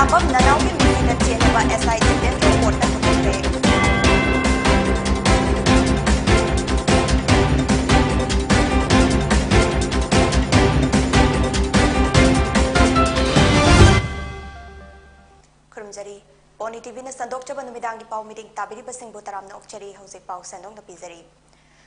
Arambam Nanauki Mini Cheneva SI Dentro Water Putre. Kurumjari, Pony TV na Sandok Chaba Numidangi Pau meeting Tabiri Basing Butaram no Cheri Jose Pau Sandong the Pizari.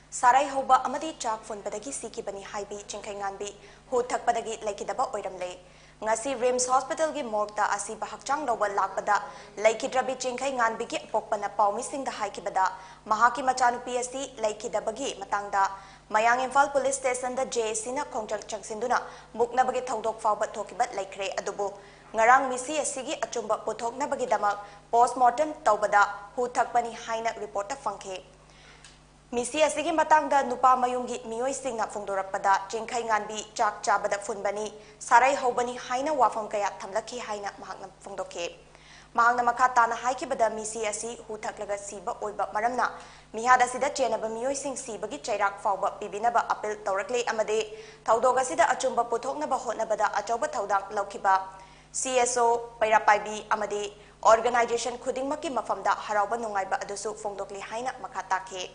Sarai Hoba Amadi Chak Fun Badagi Siki Bani Haibi Chinkanganbi, who Tak Badagi Lakidaba Oidamle. Ngasi Rims Hospital gi Morta Asi Bahakchang Loba Lakbada, Lakidrabi Chinkanganbi gi Pokpana Pau missing the Haikibada, Mahaki Machanu PSC, Lakidabagi, Matangda, Mayang Infal Police Station the J Sina Kongchak Changsinduna, Muknabagi Todok Fauba Tokibat Lakre Adubo. Ngarang misi asigi achumba puthok na bagidamak postmortem taubada hu thakpani haina reporta fangke misi asigi matangda nupa mayungi mioi singna phongdorakpada jengkhai nganbi chak chabada funbani sarai hobani haina wafam kaya thamlakhi haina mahakna phongdoke mahangna makha tana haikibada misi asi hu thaklaga siba oiba maramna mihada sida chenaba mioi sing sibagi chairak fawba pibinaba appeal tawrakle amade thaudoga sida achumba puthokna ba hotnabada achoba thaudak laukiba CSO Pairapaibi Amadi Organization Kudingmaki Mafamda Harauba Nungaiba Adusu Fongdokli Haina Makatake.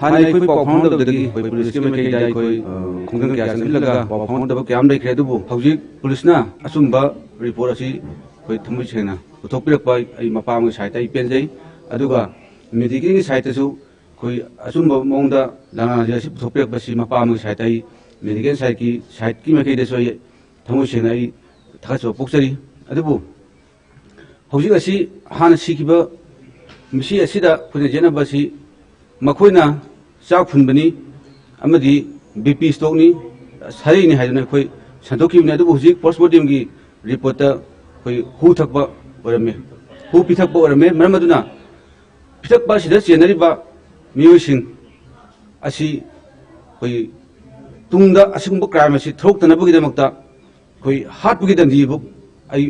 Hani koi pawphang da dagi koi police ke mai dai koi khungdang kya san laga pawphang da kyam dai khre du hauji police na asumba report asi koi thumui chena uthokpirak pai ai mapam gi site ai pen jai aduga medical gi site su koi asumba mongda lana ja si uthokpirak basi mapam gi site ai medical site ki mai da so thumui chena ai 타서 복사리 아두부 호지가시 하나 시키버 미시 아시다 그냥 제나바시 마코이나 짝 푼버니 아마디 BP 스톡니 사리니 하이나 거의 산토키니 아두부 호지 포스트모템기 리포터 거의 후 탁바 오라메 후 피탁바 오라메 말마두나 피탁바시다 제나리바 미우신 아시 거의 둥다 아시금버 크라이마시 트록다나버기다막다 कोई हाथ bookie दंदी book आई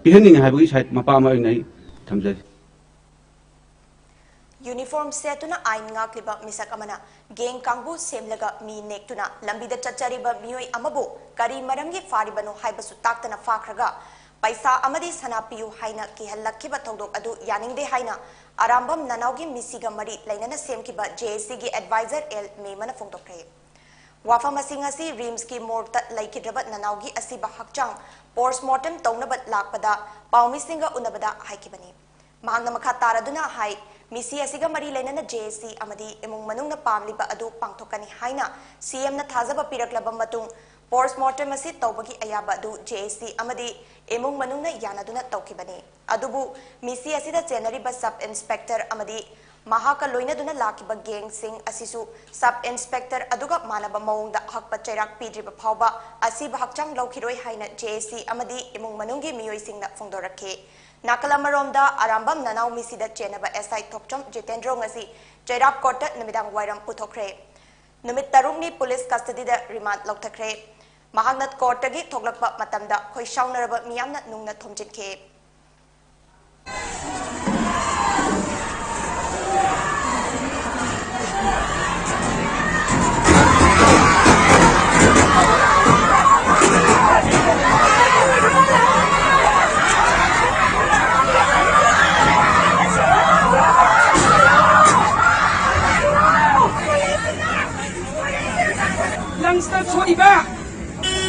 पिहनिंग है bookie शायद मपामा नहीं थमजरी uniform सेटुना आइन ngakliba misak amana geng kangbu semlaga mi nektuna lambida chachariba mioi amabu kari maramgi faribano haibasu taktana fakhraga paisa amadi sanapiyu haina ki halakkiba thodok adu yaningde haina arambam nanaugi misiga mari lainana semkiba JSC gi advisor el memana phongtokre Wafam asingasi Rims ki morta laikidrabat nanaugi asiba hakchang postmortem tongnabat lakpada paumi singa unabada haikibani mahangna makha taraduna hai misi asiga mari lainana JSC amadi emung manungna pamliba adu pangthokani haina CM na thajaba piraklaba matung postmortem asi tawbagi ayaba adu JSC amadi emung manungna yanaduna tawkibani adubu misi asida chenariba sub inspector amadi Mahaka loina duna lakiba gang sing asisu sub inspector aduga manaba maungda hakpa chairak pidriba phawba asiba hakchang laukhiroi haina JSC amadi imung manungi miyoi singna phongdorakhe nakala maromda arambam nanau misida chenaba SI thokchom jitendro ngasi chairak court numidang wairam puthokre numit tarungni police custody da remand lauthakre mahangnat court gi thoklakpa matamda khoi shaunaraba miyamna nungna thomjitke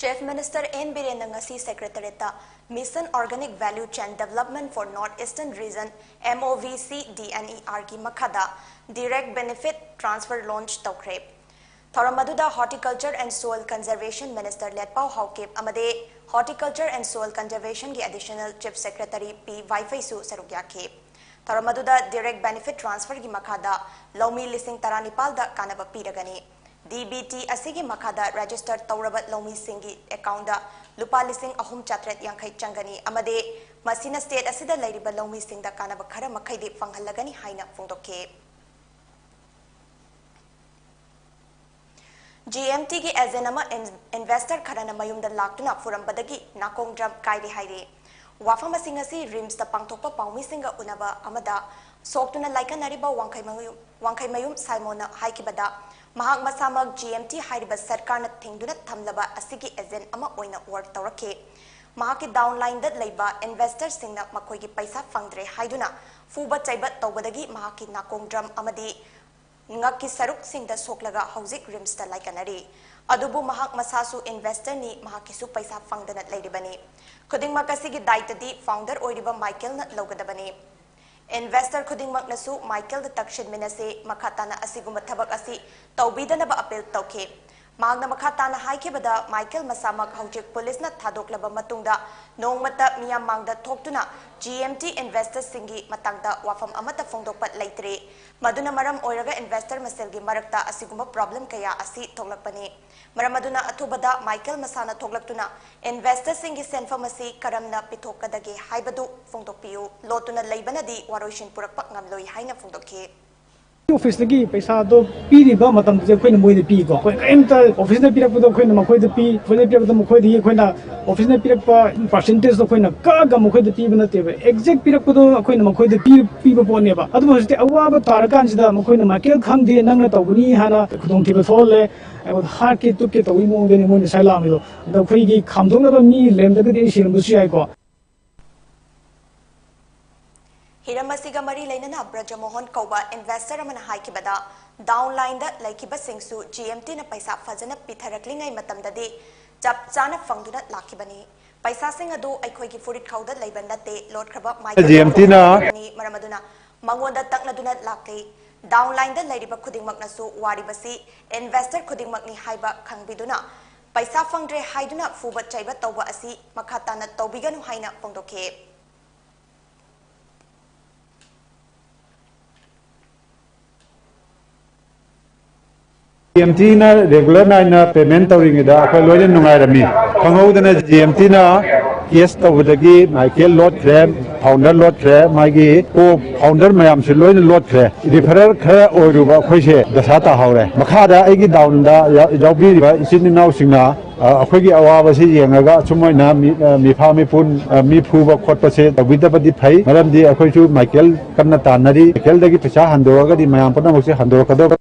Chief Minister N. Birendra ngasi Secretariat Mission Organic Value Chain Development for Northeastern Region MOVC DNER ki makhada Direct Benefit Transfer launch tawkre. Thoramaduda Horticulture and Soil Conservation Minister Letpau Haukep amade Horticulture and Soil Conservation ki Additional Chief Secretary P. Waifaisu sarugyake. Thoramaduda Direct Benefit Transfer ki makhada Laumi lising taranipal da kanaba piragani. DBT asigi makada register tawraba lomi singi account da lupa lising ahum chatret yankai changani amade masina state asida lairiba lomi sing da kanaba khara makai de fanghalagani haina phongdoke GMT ki azenama investor kharana mayum da laktuna forum badagi nakong drum kaide haire wafam singasi rims da pangthokpa paumi singa unaba amada soktuna laika nariba wangkai mayum simona haikibada mahak masamak GMT hairiba sarkarna thingduna thamlaba asigi agent ama oina work tawrake mahaki downline da leiba investor singna makoi gi paisa fangdre haiduna fuba chaiba tawbadagi mahaki nakong drum amadi ngaki saruk singda soklaga hauzik rims da laikanari adubu mahak masasu investor ni mahaki su paisa fangdana leiribani khuding makasigi daitadi founder oiriba Michael na logadabani investor khuding maknasu Michael da takshin minase makhatana asiguma thabak asi tawbidana ba appeal tawke magna makhatana haikebada Michael masamak haujik police na thadoklaba matungda nongmata miyam mangda thoktuna GMT investor singi matangda wafam amata phongdokpat leitre maduna maram oiraga investor maselgi marakta asiguma problem kaya asi thoklakpani maram maduna athubada Michael masana thoklaktuna investor singi senfam asi karamna pithokadage haibadu phongdokpiu lotuna leibanadi waroishin purakpak ngamloi haina phongdokhe office lagi paisa do piri ba matam je khoi na moi de pi ko khoi emta office na pirak do khoi na ma khoi de pi khoi na pirak do ma khoi de khoi na office na pirak pa percentage do khoi na ka ga ma khoi de pi bana te ba exact pirak do khoi na ma khoi de pi ba pon ne ba adu hoste awa ba tar kan sida ma khoi na ma kel khang de nang na tawni hana khudong ti ba thol le ai har ki tu ke tawi mo de ne mo ni sai la mi do da khoi gi kham dong na ba mi lem da de shir bu si ai ko Hiramasiga mari lainana Brajamohan Kauba investor amana haikibada downline da laikiba singsu GMT na paisa fajana pitharaklingai matamdadi chap chana fangduna lakibani paisa sing adu aikhoi gi furit khauda laibandate lot khraba Michael GMT na maramaduna mangonda taknaduna lakai downline da lairiba khudingmaknasu waribasi investor khudingmakni haiba khangbiduna paisa fangdre haiduna fuba chaiba tawba asi makhatana tawbiganu haina phongdokhe GMT na regular na payment tawring da akhoi loine nungai rami khangau GMT na yes tawdagi Michael lot kre founder lot kre magi ko founder mayam se loine lot kre referral kre oiruba khoi se dasa ta haure makha da ai gi down da jawbi ba isin nau singna akhoi gi awa si yengaga chumoi na mi pha mi pun mi phu ba khot pa se tawida ba di phai maram di akhoi chu Michael kanna tanari Michael dagi pesa handoga di mayam pana mo se handor kado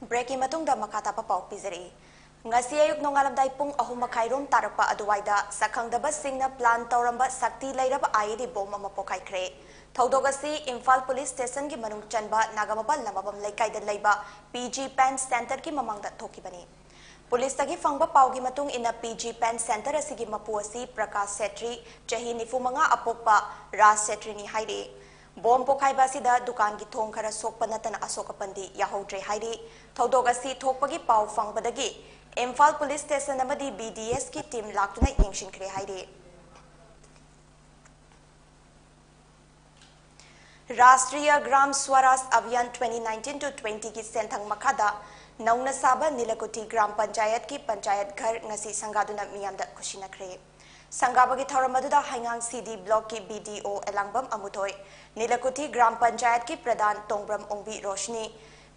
Breaking matungda makata pa pau pizari. Ngasi ayuk nongalamday pung 3:30 tarakpa aduwaida sakhangdaba singna plan tauramba sakti lairaba IED bomb ama pokhaikhre. Thodogasi Imphal Police Station gi manung chanba Nagamabal lamabam laikai laiba PG Pen Center ki mamangda thokibani. Police tagi fangba paugi matung ina PG Pen Center asigi mapu asi Prakash Setri chahi 95 apokpa Ras Setri ni hairi. Bomb pokhaiba sida dukan gi thong khara sokpa natana asokapandi yahodre hairi. Thodogasi thokpagi pau fangbadagi Imphal Police Station amadi BDS ki team laktuna yengshinkhre hairi. Rashtriya Gram Swaraj Abhiyan 2019-20 की सेंथंग मखादा नौना साबा नीलकुटी ग्राम पंचायत की पंचायत घर ngasi संगादुना मियामदा खुशिनखरे संगाबगी थौरमदुदा हाइंगांग CD block की BDO Elangbam अमुथोय नीलकुटी ग्राम पंचायत की प्रधान तोंगब्रम ओंबी रोशनी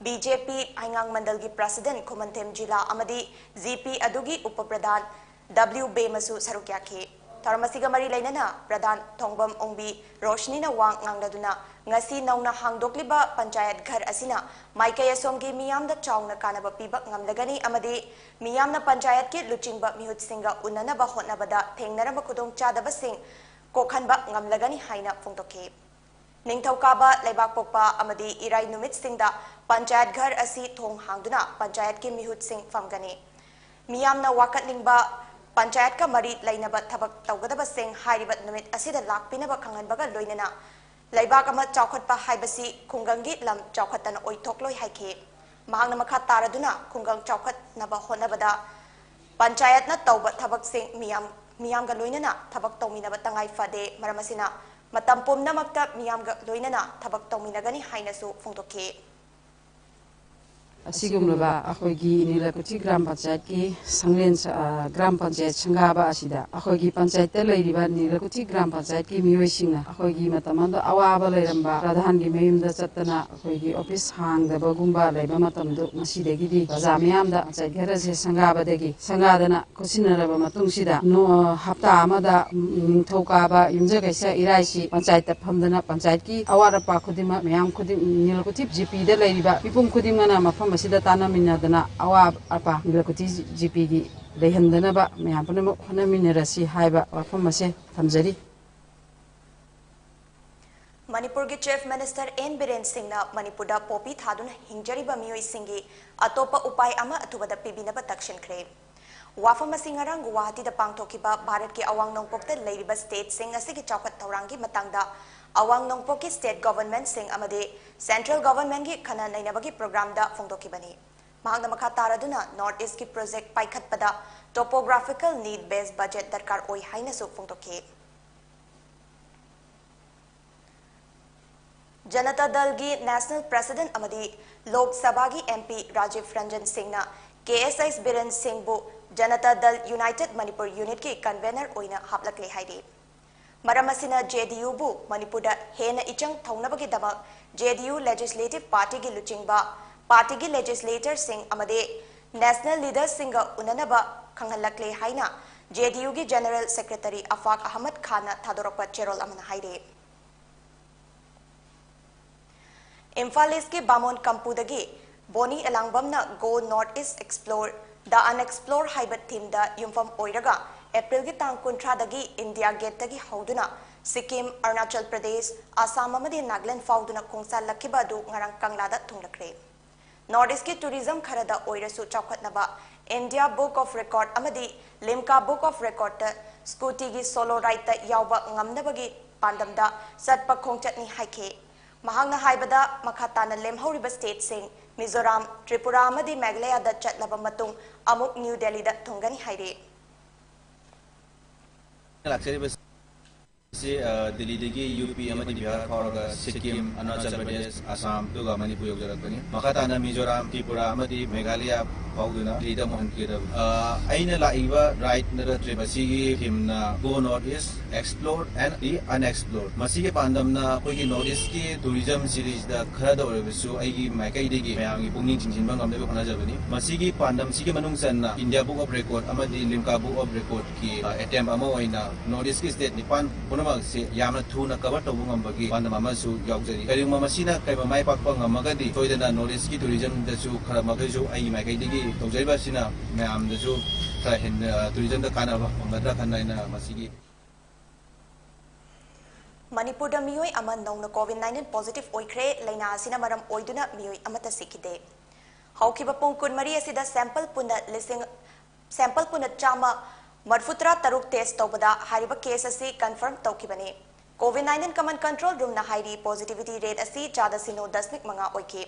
BJP हाइंगांग मंडल की president खुमंथेम जिला अमदी GP अदुगी उप प्रधान W बेमसु सरुक्याखे थौरमसिगा मरी लेनना प्रधान तोंगब्रम ओंबी रोशनी ना वांग ngangaduna ngasi nauna hangdokliba panchayat ghar asina maikai asomgi miyamda chaungna kanaba piba ngamlagani amadi miyamna panchayat ki luchingba mihut singa unanaba hotnabada thengnaraba khudong chadaba sing kokhanba ngamlagani haina phongtokhe ningthaukaba leibak pokpa amadi irai numit singda panchayat ghar asi thong hangduna panchayat ki mihut sing famgani miyamna wakatlingba panchayat ka mari lainaba thabak tawgadaba sing hairiba numit asida lakpinaba khanganbaga loinana Laibak ama chawkhatpa haibasi khungangi lam chawkhatana oithokloi haike mahangna makha taraduna khungang chawkhatnaba honabada panchayatna tawba thabak sing miyamga loinana thabak tawminaba tangai fade maramasina matam pumnamakta miyamga loinana thabak tawminagani hainasu phongtokhe असिगुमलबा अखोगी नीलकुची ग्राम पंचायत की संगलेन ग्राम पंचायत संगाबा असिदा अखोगी पंचायत लेरिबा नीलकुची ग्राम पंचायत की मियोइसिंगना अखोगी मतमंद अवाबा लेरंबा प्रधान की मयुमदा चत्तना अखोगी office हांगदबगुंबा लेबा मतमदु मसिदेगिदी बजा मयामदा panchayat घरसे संगाबदगी संगादना कुसिनरबा मतुंगसिदा no हप्ता अमदा निंगथौकाबा युमजगैसा इराइसी पंचायत फमदना पंचायत की अवारपा खुदिमा मयाम खुदिम नीलकुची GP दे लेरिबा पिपुम खुदिमना मफम मसिदा तानामिनादना अवाब अपा नीलकुटी GP की लेहंदनबा मयाम पुनमक होनामिनरसी हाइबा वफम मसे थमजरी Manipur की chief minister N Biren Singh ना मणिपुर दा पोपी थादुना हिंजरीबा मियोइ सिंगी अतोपा उपाय अमा अथुबदा पिबिनबा तक्षिनख्रे वाफम सिंगरंग गुवाहाटी दा पांगथोकिबा भारत की अवांग नोंगपोकता लेरिबा स्टेट सिंग असिगी चौखत थौरांगी मतंगदा अवांग नोंगपोक की स्टेट गवर्नमेंट सिंग अमदे सेंट्रल गवर्नमेंट की खना नैनबगी प्रोग्राम दा फोंगदोकिबनी महांगना मखा तारादुना नॉर्थ ईस्ट की प्रोजेक्ट पाइखतपदा टोपोग्राफिकल नीड बेस्ड बजट दरकार ओइ हाइनसु फोंगदोखे जनता दल की नेशनल प्रेसिडेंट अमदी लोक सभा की MP राजीव रंजन सिंह ना KSI's बिरेन सिंह बु जनता दल यूनाइटेड मणिपुर यूनिट की कन्वेनर ओइना हापलकले हाइदे मरमसिना JDU बु मणिपुर दा हेना इचंग थौनबगी दमक JDU लेजिस्लेटिव पार्टी की लुचिंगबा पार्टी की लेजिस्लेटर सिंह अमदे नेशनल लीडर सिंह उननबा खंगहलकले हाइना JDU की जनरल सेक्रेटरी अफाक अहमद खान ना थादोरकपा चेरोल अमना हाइदे Imphal East के बामोन कंपुदगी बोनी एलांगबमना go north east explore the unexplored हाइबा थीम दा युमफम ओइरगा अप्रैल की तांग 19 दगी इंडिया गेट तगी हौदुना सिक्किम अरुणाचल प्रदेश आसाम अमदी नागालैंड फाउदुना खोंसा लखिबा दु ngarang कंगलादा थुंगलखरे नॉर्थ ईस्ट की टूरिज्म खरदा ओइरसु चौखतनबा इंडिया बुक ऑफ रिकॉर्ड अमदी लिम्का बुक ऑफ रिकॉर्ड ता स्कूटी की सोलो राइड ता यावबा ngamnabagi पांडमदा सतपा खोंचतनी हाइखे महांगना हाइबदा मखाताना लेमहौरिबा स्टेट सिंह मिजोराम त्रिपुरा अमदी मेघालय दा चटलबा मतुंग अमुक न्यू दिल्ली दा थुंगनी हाइरे दिल्ली UP बिहार फाउरगा सिक्किम अरुणाचल प्रदेश आसाम दुगा मणिपुर योगजरकनी मखाताना मिजोराम त्रिपुरा मेघालय फाउदुना लीडर मोहनकेदब आइना लाइबा राइट नरत्रेबसीगी थीमना go north east explore and the unexplored मसीगे पांडमना कोई नॉर्थ ईस्ट की टूरिज्म सीरीज दा खरदा ओरबसु आइगी माइकाइदेगी मयामगी पुंगनिंग चिंचिनबा ngamdebe khonajabani masigi pandam sigi manungsanna India Book of Record amadi Limca Book of Record की अटेम्प्ट अमा ओइना नॉर्थ ईस्ट की स्टेट निपान पुनमक से यामना थुना कवर तौबु ngambagi पांडम अमसु यावजरी करिंगमा मसिना कैबा माइ पाकपा ngamaगदि सोइदना नॉलेज की टूरिज्म दसु खरा मखैसु आई माइकैदिगी तौजैबासिना मैम दसु खरा हेन टूरिज्म द कानाबा ngадra खन्नाइना मसिगी मणिपुर द मियोय अमा नौना कोविड-19 पॉजिटिव ओइख्रे लैना असिना मरम ओइदुना मियोय अमता सिखिदे हौखिबा पुंग कुनमरी असिदा सैंपल पुना चामा मरफुत्रा तरुक टेस्ट तौबदा हारिबा केस असि कंफर्म तौखिबने कोविड-19 कमन कंट्रोल रूम ना हाइरी पॉजिटिविटी रेट असि 4.9 ओइखे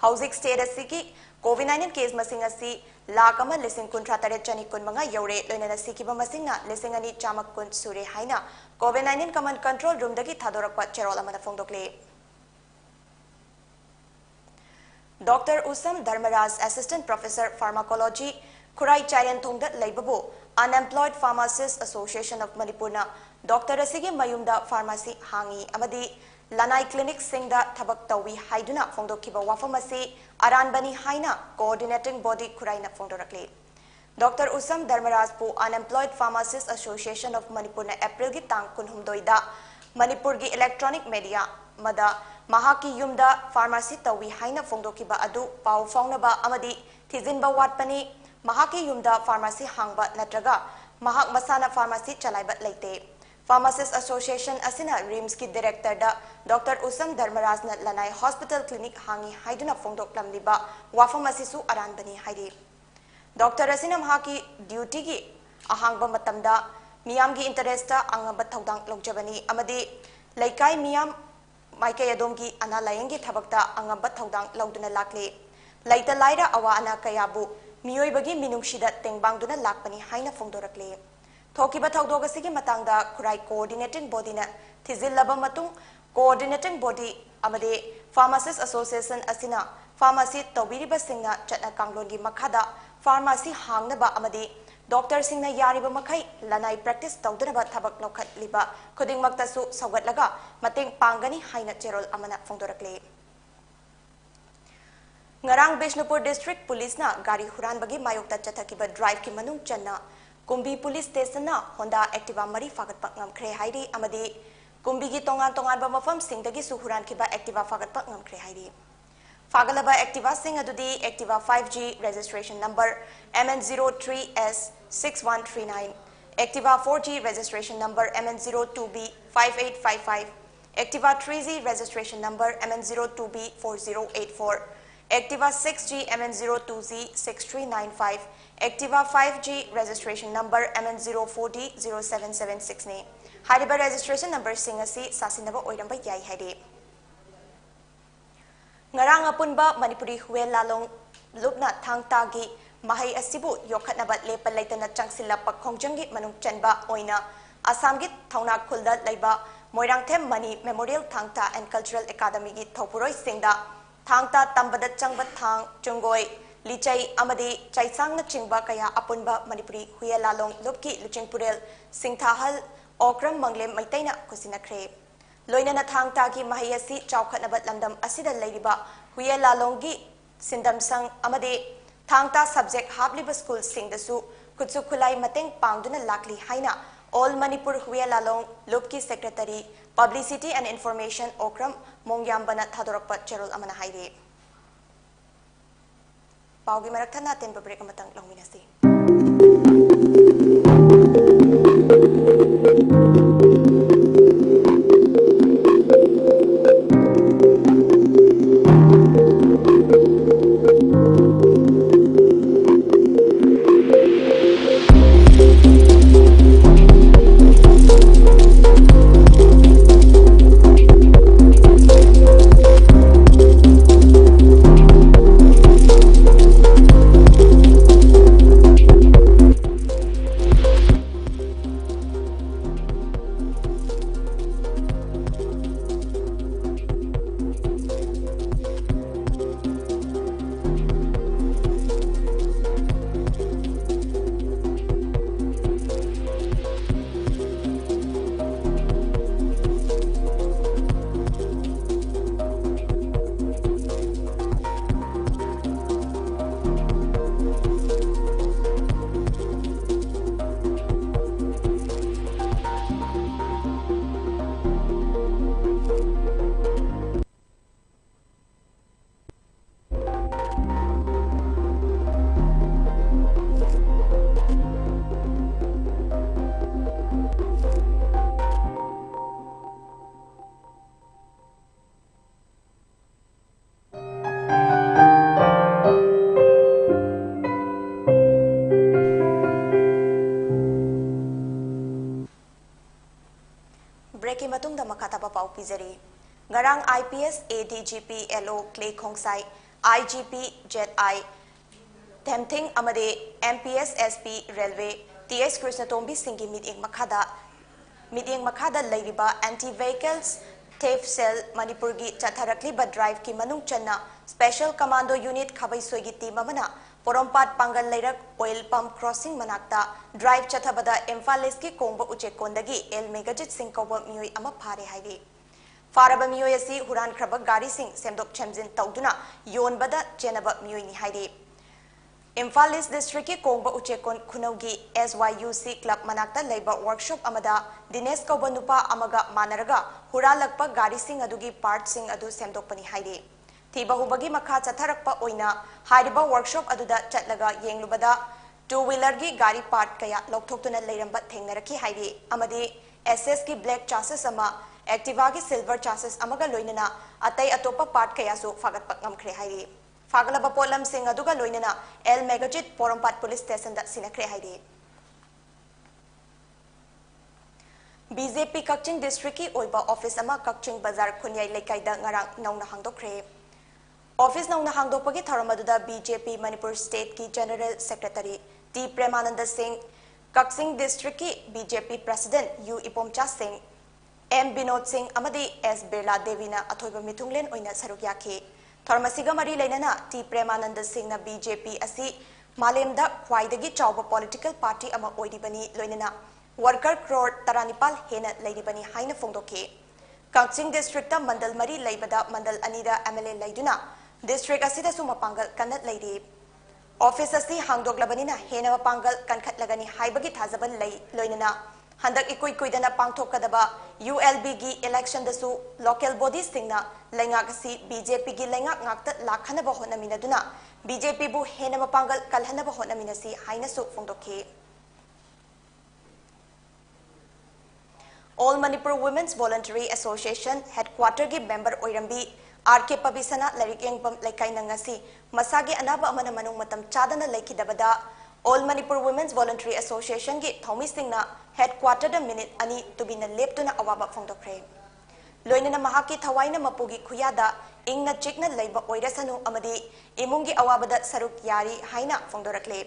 हौजिक स्टेट असि की कोविड-19 केस मसिंग असि लाख अमा लिसिंग कुंट्रा तरे चनी कुनमंगा यौरे लोइना सिखिबा मसिंगना लिसिंग अनि चामक कुन सुरे हाइना कोविड-19 कमन कंट्रोल रूम दगी थादोरकपा चेरोल अमदा फोंदोकले doctor Usham Dharmaraj assistant professor pharmacology Khurai चायन थोंगदा लेबबो unemployed pharmacist association of Manipur ना डॉक्टर असिगे मयुमदा फार्मेसी हांगी अमदी लनाई क्लिनिक सिंगदा थबक तौवी हाइदुना फोंदोखिबा वाफम असि अरानबनी हाइना कोऑर्डिनेटिंग बॉडी खुराइना फोंदोरकले डॉक्टर उसम धर्मराज पु unemployed pharmacist association of Manipur ना अप्रैल की तांग कुनहुमदोइदा मणिपुर की इलेक्ट्रॉनिक मीडिया मदा महाकी युमदा फार्मेसी तौवी हाइना फोंदोखिबा अदु पाउ फाउनबा अमदी थिजिनबा वाटपनी महाकी युमदा फार्मेसी हांगबा नत्रगा महाक मसाना फार्मेसी चलाइबा लेते फार्मासिस्ट एसोसिएशन असिना रिम्स की डायरेक्टर दा डॉक्टर उसम धर्मराज न लनाई हॉस्पिटल क्लिनिक हांगी हाइदुना फोंदोक्लमलिबा वाफम असिसु अरानबनी हाइदे डॉक्टर असिना महाकी ड्यूटी की अहांगबा मतमदा मियाम की इंटरेस्ट अंगबा थौदांग लौजबनी अमदी लैकाई मियाम माइके यदोम की अना लायंगी थबकता अंगबा थौदांग लौदुना लाकले लैता लाइरा अवा अना कयाबु मियोइबगी मिनुंगशिदा तेंगबांगदुना लाकपनी हाइना फोंदोरकले थोकिबा थौदोगसिगी मतंगदा खुराई कोऑर्डिनेटिंग बॉडी ना थिजिलबा मतुंग कोऑर्डिनेटिंग बॉडी अमदे फार्मासिस्ट एसोसिएशन असिना फार्मेसी तौबिरिबा सिंगना चटना कांगलोनगी मखादा pharmacy हांगनबा अमदे doctor सिंगना यारिबा मखै लनाई practice तौदनबा थबक लौखटलिबा खुदिंगमक्तसु सौगतलगा मतेंग पांगनी हाइना चेरोल Amna फोंदोरकले ngarang Bishnupur district police na gari huran bagi mayokta chathakiba drive ki manung channa kumbi police station na Honda Activa mari fagat pak ngamkhre hairi amadi kumbi gi tongan ba mafam singdagi su huran kiba Activa fagat pak ngamkhre hairi fagalaba Activa sing adudi Activa 5G registration number MN03S6139 Activa 4G registration number MN02B5855 Activa 3G registration number MN02B4084 Activa 6G MN02Z6395 Activa 5G registration number MN04D0776 ne Hariba registration number singasi sasinaba oiramba yai haide Ngarang apunba Manipuri huel lalong lubna thangtagi mahai asibu yokhatnaba lepal laitana changsilla pakhongjangi manung chanba oina Assamgi thauna khulda laiba Moirangthem Mani Memorial Thangta and Cultural Academy gi thopuroi singda Thangta tambada changba thang chungoi lichai amadi chaisangna chingba kaya apunba Manipuri huyalalong lupki luchingpurel singthahal okram manglem maitaina kusinakre loinana thangta gi mahayasi chawkhatnabat lamdam asida leiriba huyalalong gi sindam sang amadi thangta subject habliba school singdasu kutsu khulai mateng pangduna lakli haina All Manipur Huyalalong Lupki Secretary Publicity and Information Okram Mongyambana Thadorakpa Cherol Amana Haide Paugi Maraktana Temba Break Amatang Longminasi pizari. Ngarang IPS ADGP LO Clay Khongsai, IGP ZI Temthing amade MPS SP Railway TS Krishnatombi Singhi meeting makada lairiba anti-vehicles theft cell Manipur gi chatharakliba drive ki manung channa special commando unit khabai soigi team amana Porompat Pangal Lairak oil pump crossing manakta drive chathabada Emphalis ki kongba uchekondagi El Megajit Singh Kauba Miyoi ama phare hairi. Faraba Miyoi asi huran kraba gari sing semdok chemjin tauduna yonbada chenaba Miyoi ni hairi. Emphalis district ki kongba uchekon khunaugi SYUC club manakta labor workshop amada Dinesh Kauba nupa amaga manaraga huralakpa gari sing adugi part sing adu semdokpani hairi. Thiba hubagi makha chatharakpa oina hairiba workshop aduda chatlaga yenglubada two-wheeler gi gari part kaya lokthokuna leiramba thengnaraki hairi amadi SS ki black chassis ama Activa ki silver chassis amaga loinana atai atopa part kaya su fagatpa ngamkhre hairi fagalaba polam sing aduga loinana El Megajit Porompat police station da sinakre hairi. BJP Kakching district ki oiba office ama Kakching bazar khunyai lekai da ngarang nauna hangdokre. Office nauna hangdokpagi tharamadda BJP Manipur State ki General Secretary T Premananda Singh, Kakching District ki BJP President U Ipomcha Singh, M Binod Singh amadi S Birla Devi na athoiba mithunglen oina saruk yakhi. Tharamasiga mari leinana T Premananda Singh na BJP asi malemda khwaidagi chawba political party ama oiribani loinana worker crore taranipal hena leiribani haina phongdokhi. Kakching District ta mandal mari leibada mandal anida MLA leiduna District asida suma pangal kanat lairi. Office asi hangdoglabanina hena pangal kankhat lagani haibagi thazaban lay loinana handak ikoi koidana pangthokadaba ULB gi election dasu local bodies singna laingak asi BJP gi laingak ngakta lakhana ba honamina duna BJP bu hena pangal kalhana ba honamina si haina su phongdokhi. All Manipur Women's Voluntary Association headquarter gi member oirambi RK Pabisana Larik Yengpam Laikai Nangasi, Masagi Anaba Amana Manung Matam Chadana Laiki Dabada, All Manipur Women's Voluntary Association Git Thomi Singna, headquartered a minute ani to be in a leptuna awaba from the crane. Loinana Mahaki Tawaina Mapugi Kuyada, Ingna Chikna Labor Oirasanu Amadi, Imungi Awabada Saruk Yari, Haina from the Rakle.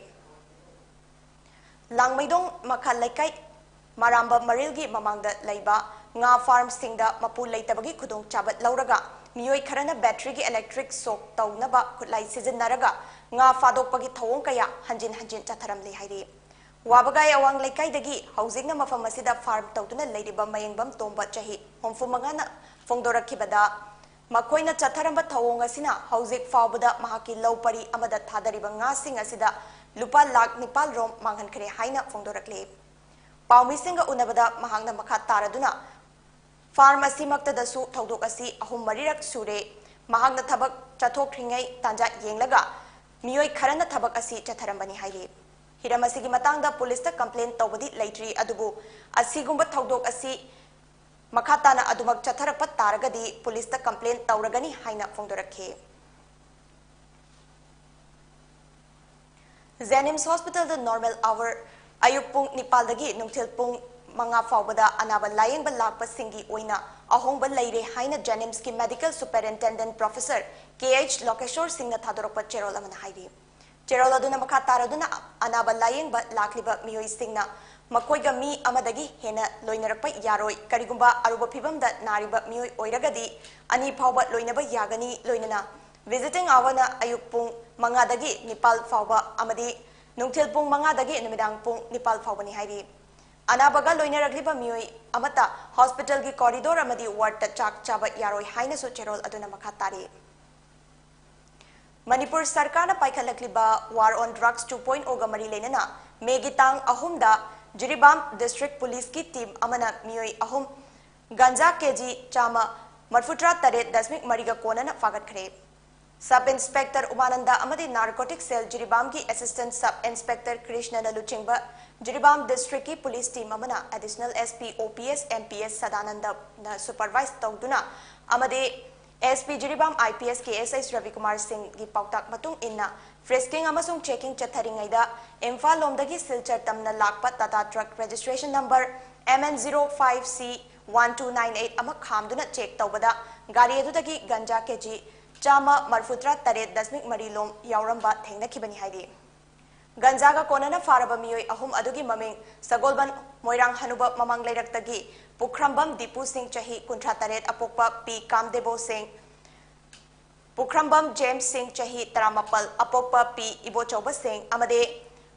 Langmaidong Makalaikai, Maramba Marilgi Mamanga Laiba, Nga Farm Singda, Mapu Laitabagi Kudung Chabat Lauraga. Miyoi kharana battery gi electric soak taunaba khutlai sijinnaraga nga fadokpagi thawong kaya hanjin chatharam le hairi wabagai awang lekai dagi haujingna mafam asida farm tautuna leiriba mayengbam tomba chahi homfu mangana phongdorakhibada makoina chatharamba thawong asina haujik fawbada mahaki lawpari amada thadariba nga sing asida lupa lakh nipal rom manghan khre haina phongdorakle pawmi singa unabada mahangna makha taraduna Pharmacy makta dasu thaudok asi ahum marirak sure mahagna thabak chathok thringai tanja yenglaga miyoi kharana thabak asi chatharambani hairi hiramasi gi matangda police ta complaint tawbadi laitri adubu asigumba thaudok asi makhatana adumak chatharapat taragadi police ta complaint tawragani haina phongdorakhe. Zenims Hospital the normal hour ayuk pung nipal dagi nungthil pung Manga Fawbada Anaba Laying Balakpa Singi Oina, Ahongba Laire Haina Janimski Medical Superintendent Professor KH Lokeshore Singna Tadoropa Cherola Manhairi. Cherola Duna Makataraduna Anaba Laying But Lakliba Miyoi Singna, Makoiga Mi Amadagi Hena Loinarapa Yaroi, Karigumba Aruba Pibam that Nariba Miyoi Oiragadi, Ani Pawba Loinaba Yagani Loinana, visiting Awana Ayupung Mangadagi, Nipal Fawba Amadi, Nungtilpung Mangadagi, Namidang Pung, Nipal Fawbani Hairi. Anabaga loinaragliba miyoi amata hospital gi corridor amadi ward ta chak chaba yaroi haina su cherol aduna makhatari. Manipur Sarkar na paikhalakliba war on drugs 2.0 ga mari lenana megitang ahumda Jiribam district police ki team amana miyoi ahum ganja kg chama marfutra tare dasmik mariga kona na fagat khre. Sub Inspector Umananda amadi narcotic cell Jiribam ki assistant sub inspector Krishna Naluchingba Jiribam district ki police team amana additional SP OPS MPS Sadananda na supervise tawduna amade SP Jiribam IPS KSI Ravi Kumar Singh gi pautak matung inna frisking amasung checking chatharingaida Imphal lomdagi silchar tamna lakpa Tata truck registration number MN05C 1298 ama khamduna check tawbada gari adudagi ganja keji chama marfutra tare dasmik marilom yauramba thengnakhibani haidi Ganjaga konana faraba miyoi ahum adugi maming sagolban moirang hanuba mamang leiraktagi pukrambam dipu singh chahi kuntra taret apokpa p kamdebo singh pukrambam james singh chahi taramapal apokpa p ibochauba singh amade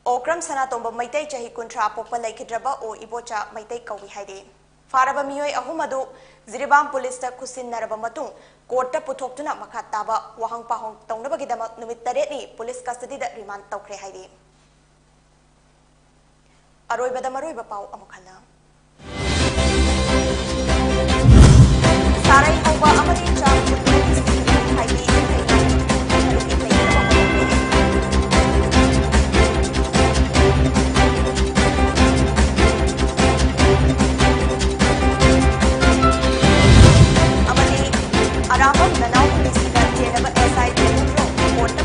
okram sanatomba maitai chahi kuntra apokpa laikhidraba o ibocha maitai kawi haide faraba miyoi ahum adu ziribam police ta kusin naraba matung court ta puthokduna makha taba wahang pahong taunabagidama numit taret ni police custody da remand tawkhre haide Aroibada maroiba pau amukhana Sarai hoba amari cham haidi amari arabam nanau polisi da jenaba SI dentro court ta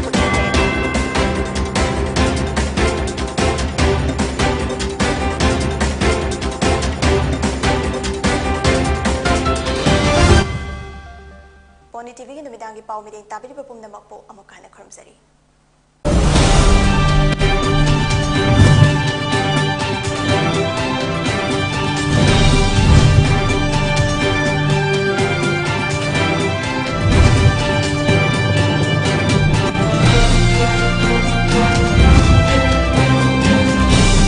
Poni TV ki numidangi pau mideng tabiri papum namakpo amukhana kharamsari